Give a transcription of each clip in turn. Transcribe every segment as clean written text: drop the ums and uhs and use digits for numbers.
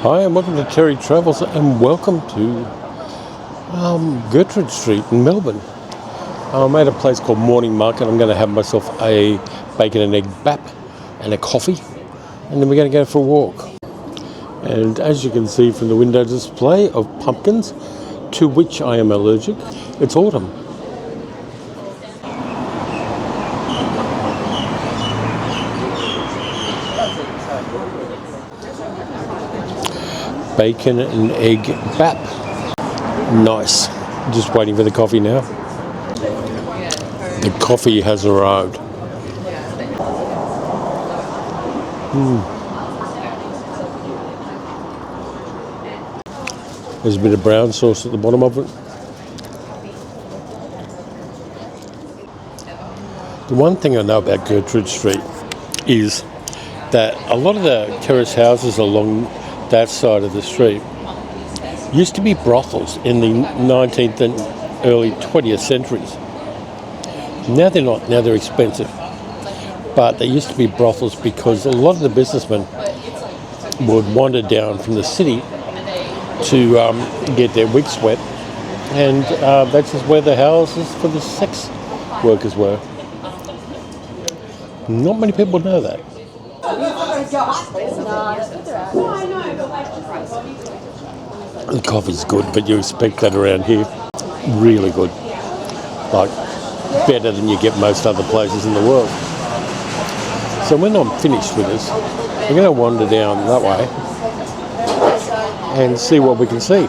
Hi and welcome to Terry Travels and welcome to Gertrude Street in Melbourne. I'm at a place called Morning Market. I'm going to have myself a bacon and egg bap and a coffee, and then we're going to go for a walk. And as you can see from the window display of pumpkins, to which I am allergic, it's autumn. Bacon and egg bap. Nice. Just waiting for the coffee now. The coffee has arrived. There's a bit of brown sauce at the bottom of it. The one thing I know about Gertrude Street is that a lot of the terrace houses along that side of the street used to be brothels in the 19th and early 20th centuries. Now they're not, now they're expensive. But they used to be brothels because a lot of the businessmen would wander down from the city to get their wigs wet, and that's just where the houses for the sex workers were. Not many people know that. The coffee's good, but you expect that around here. Really good. Like, better than you get most other places in the world. So when I'm finished with this, we're going to wander down that way and see what we can see.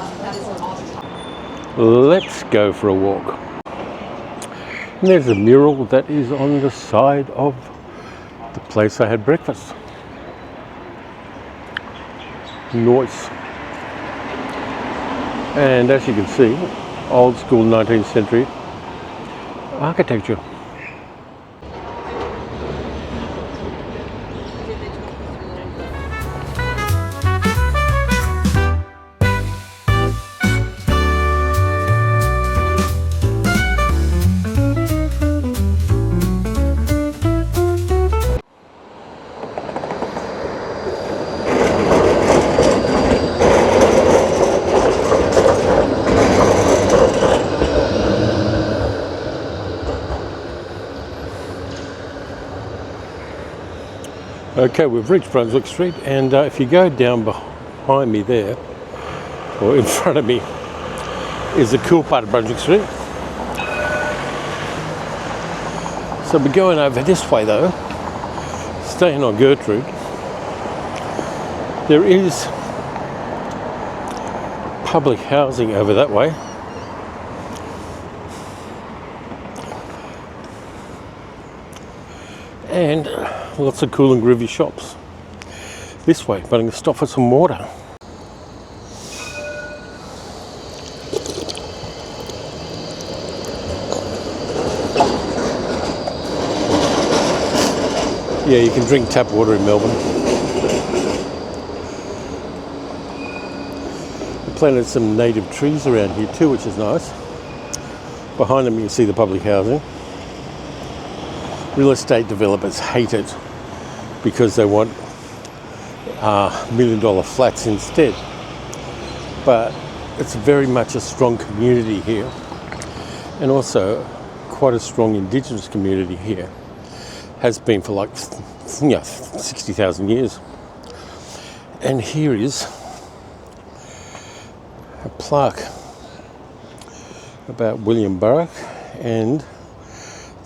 Let's go for a walk. And there's a mural that is on the side of the place I had breakfast. Nice. And as you can see, old school 19th century architecture. Okay, we've reached Brunswick Street, and if you go down behind me there, or in front of me, is the cool part of Brunswick Street. So we're going over this way though, staying on Gertrude. There is public housing over that way. And lots of cool and groovy shops. This way, but I'm going to stop for some water. Yeah, you can drink tap water in Melbourne. We planted some native trees around here too, which is nice. Behind them you can see the public housing. Real estate developers hate it because they want $1 million flats instead. But it's very much a strong community here, and also quite a strong Indigenous community here. Has been for like 60,000 years. And here is a plaque about William Burke and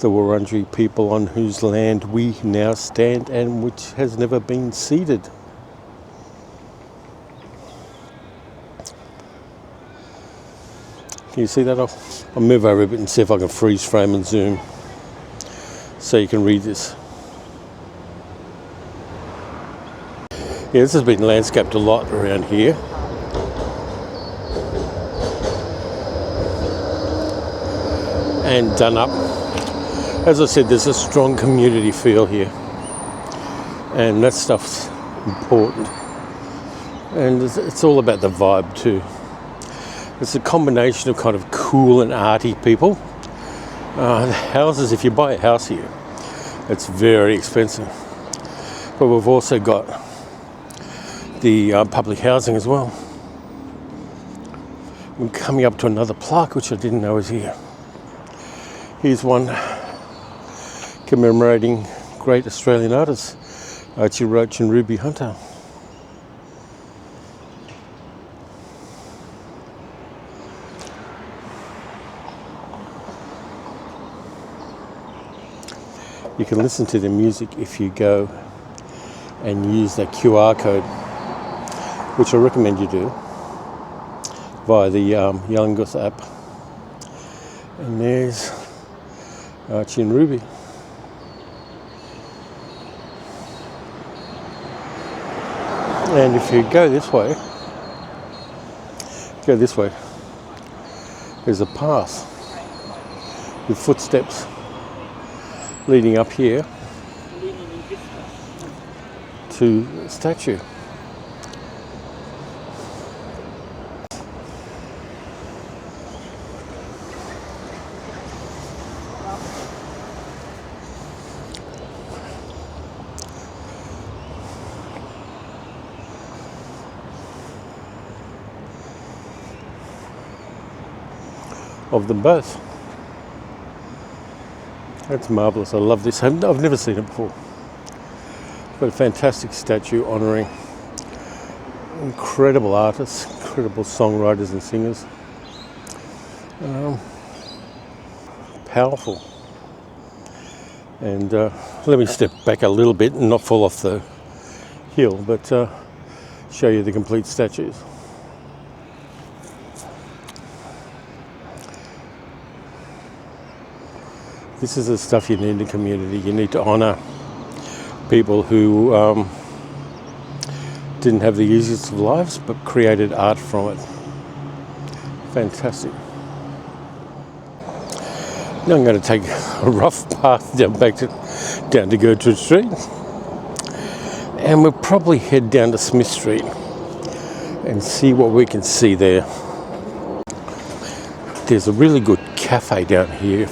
the Wurundjeri people on whose land we now stand and which has never been ceded. Can you see that? I'll move over a bit and see if I can freeze frame and zoom so you can read this. Yeah, this has been landscaped a lot around here. And done up. As I said, there's a strong community feel here, and that stuff's important. And it's all about the vibe too. It's a combination of kind of cool and arty people. The houses, if you buy a house here, it's very expensive. But we've also got the public housing as well. We're coming up to another plaque which I didn't know was here. Here's one commemorating great Australian artists, Archie Roach and Ruby Hunter. You can listen to the music if you go and use that QR code, which I recommend you do, via the Youngos app. And there's Archie and Ruby. And if you go this way, there's a path with footsteps leading up here to a statue. Of them both. That's marvellous. I love this. I've never seen it before. But a fantastic statue honouring incredible artists, incredible songwriters and singers. Powerful. And let me step back a little bit and not fall off the hill, but show you the complete statues. This is the stuff you need in the community. You need to honour people who didn't have the easiest of lives but created art from it. Fantastic. Now I'm going to take a rough path down to Gertrude Street, and we'll probably head down to Smith Street and see what we can see there. There's a really good cafe down here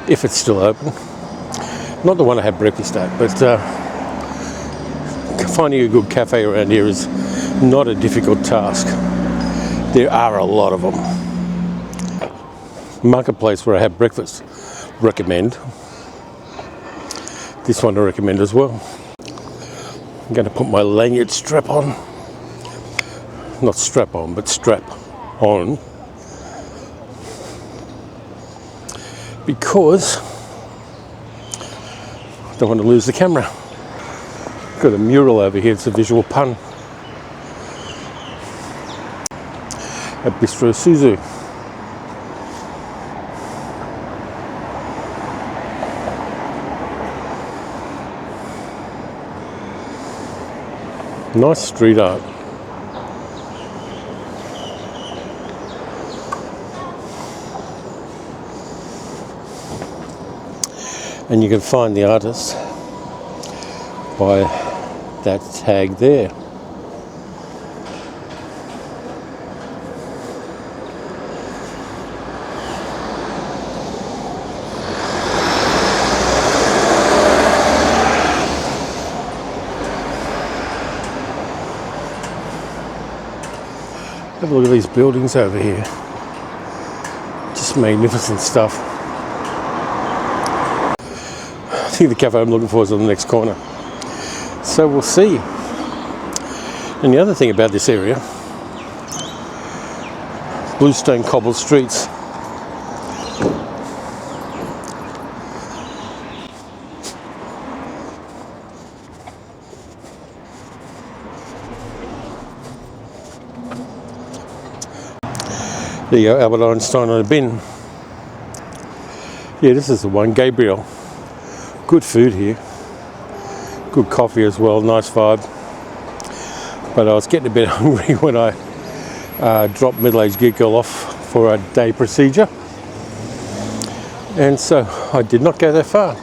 if it's still open. Not the one I had breakfast at, but finding a good cafe around here is not a difficult task. There are a lot of them. Marketplace, where I had breakfast, recommend. This one I recommend as well. I'm going to put my lanyard strap on. Not strap on, but strap on. Because I don't want to lose the camera. Got a mural over here, it's a visual pun. At Bistro Suzu. Nice street art. And you can find the artist by that tag there. Have a look at these buildings over here. Just magnificent stuff. I think the cafe I'm looking for is on the next corner. So we'll see. And the other thing about this area, bluestone cobbled streets. There you go, Albert Einstein on a bin. Yeah, this is the one, Gabriel. Good food here. Good coffee as well, nice vibe. But I was getting a bit hungry when I dropped middle-aged geek girl off for a day procedure. And so I did not go that far.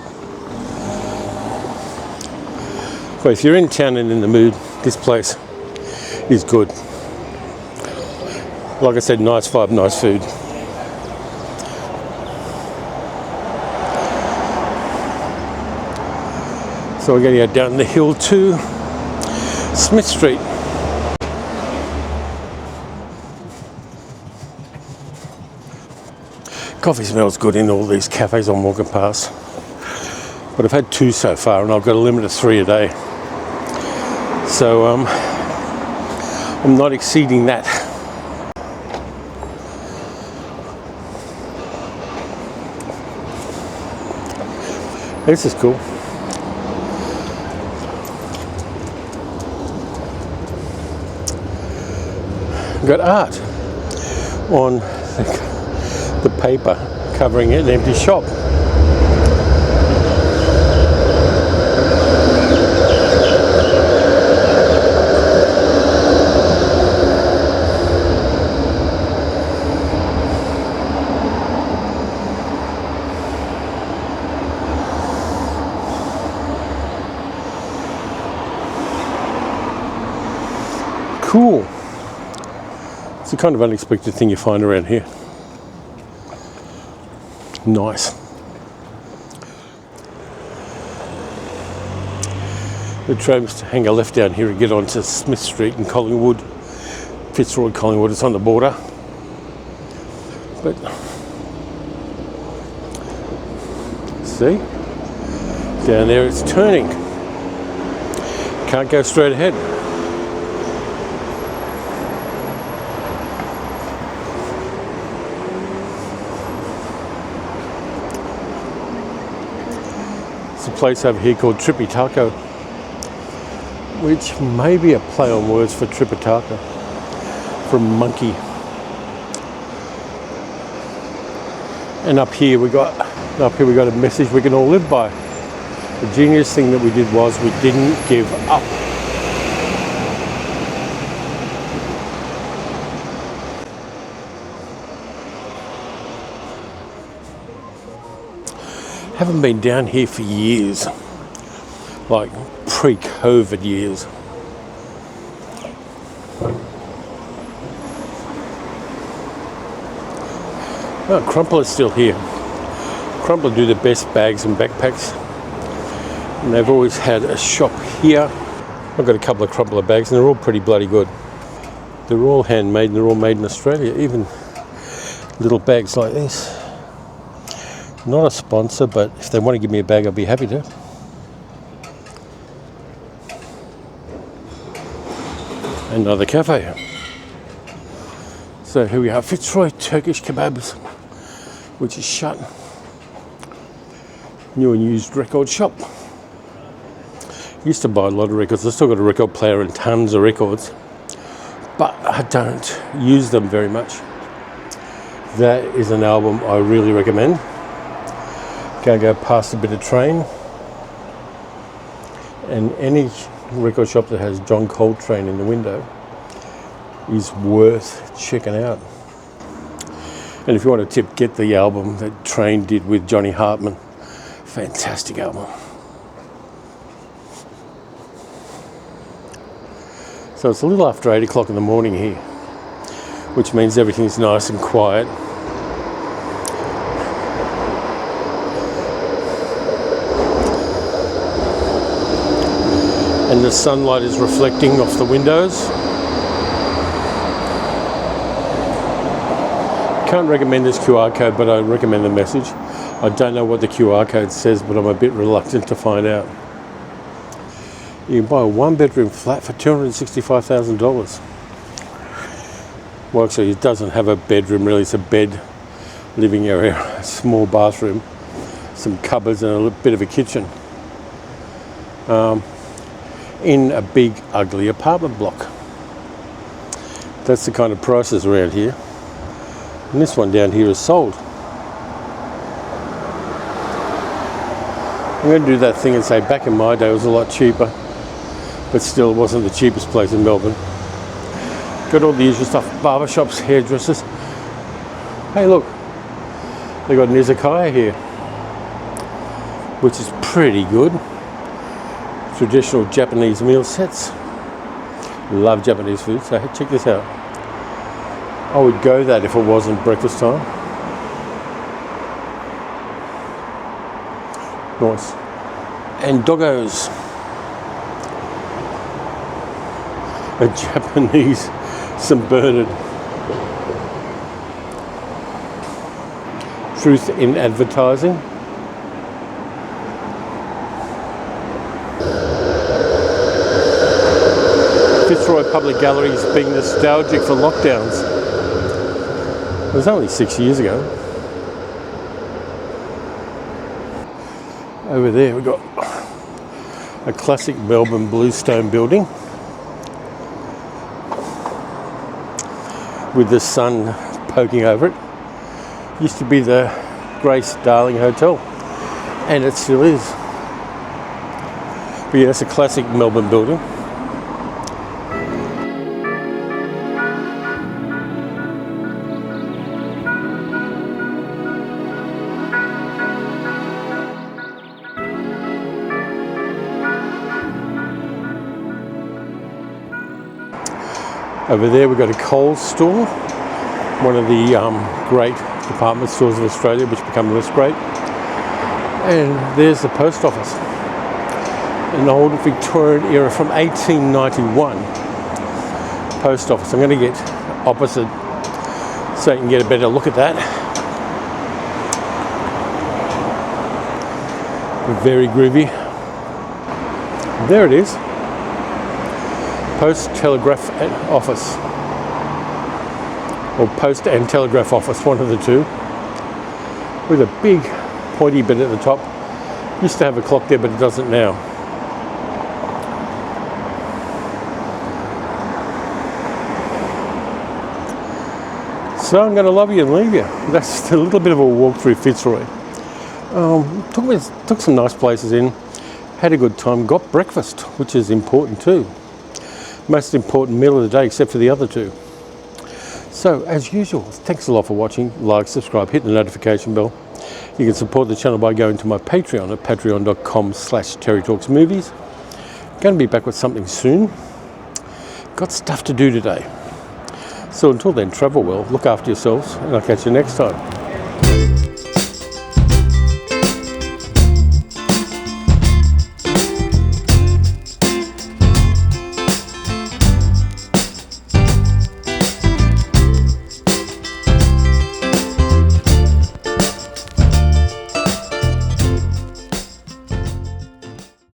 But if you're in town and in the mood, this place is good. Like I said, nice vibe, nice food. So we're going to go down the hill to Smith Street. Coffee smells good in all these cafes I'm walking past. But I've had 2 so far, and I've got a limit of 3 a day. So I'm not exceeding that. This is cool. Got art on the paper covering an empty shop. Cool. It's the kind of unexpected thing you find around here. Nice. The trams hang a left down here and get onto Smith Street in Collingwood. Fitzroy Collingwood, it's on the border. But see? Down there it's turning. Can't go straight ahead. There's a place over here called Trippy Taco, which may be a play on words for Tripitaka, from monkey. And up here we got a message we can all live by. The genius thing that we did was we didn't give up. Haven't been down here for years, like pre-COVID years. Oh, Crumpler's still here. Crumpler do the best bags and backpacks, and they've always had a shop here. I've got a couple of Crumpler bags and they're all pretty bloody good. They're all handmade and they're all made in Australia, even little bags like this. Not a sponsor, but if they want to give me a bag, I'll be happy to. Another cafe. So here we are, Fitzroy Turkish Kebabs, which is shut. New and used record shop. Used to buy a lot of records. I've still got a record player and tons of records, but I don't use them very much. That is an album I really recommend. Can't go past a bit of train, and any record shop that has John Coltrane in the window is worth checking out. And if you want a tip, get the album that Train did with Johnny Hartman. Fantastic album. So it's a little after 8 o'clock in the morning here, which means everything's nice and quiet. And the sunlight is reflecting off the windows. Can't recommend this QR code, but I recommend the message. I don't know what the QR code says, but I'm a bit reluctant to find out. You can buy a 1-bedroom flat for $265,000. Well, actually, it doesn't have a bedroom really. It's a bed, living area, a small bathroom, some cupboards, and a bit of a kitchen. In a big, ugly apartment block. That's the kind of prices around here. And this one down here is sold. I'm going to do that thing and say back in my day it was a lot cheaper, but still it wasn't the cheapest place in Melbourne. Got all the usual stuff, barbershops, hairdressers. Hey look, they got an izakaya here, which is pretty good. Traditional Japanese meal sets. Love Japanese food, so check this out. I would go that if it wasn't breakfast time. Nice. And doggos. A Japanese St. Bernard. truth in advertising. Fitzroy Public Galleries being nostalgic for lockdowns. It was only 6 years ago. Over there we've got a classic Melbourne bluestone building with the sun poking over it. Used to be the Grace Darling Hotel, and it still is. But yeah, that's a classic Melbourne building. Over there we've got a Coles store, one of the great department stores of Australia, which become less great. And there's the post office, an old Victorian era from 1891 post office. I'm going to get opposite so you can get a better look at that. Very groovy. There it is. Post Telegraph Office, or Post and Telegraph Office, one of the two, with a big pointy bit at the top. Used to have a clock there, but it doesn't now. So I'm going to love you and leave you. That's a little bit of a walk through Fitzroy. Took some nice places in, had a good time, got breakfast, which is important too. Most important meal of the day, except for the other two. So, as usual, thanks a lot for watching. Like, subscribe, hit the notification bell. You can support the channel by going to my Patreon at patreon.com/TerryTalksMovies. Going to be back with something soon. Got stuff to do today. So until then, travel well, look after yourselves, and I'll catch you next time.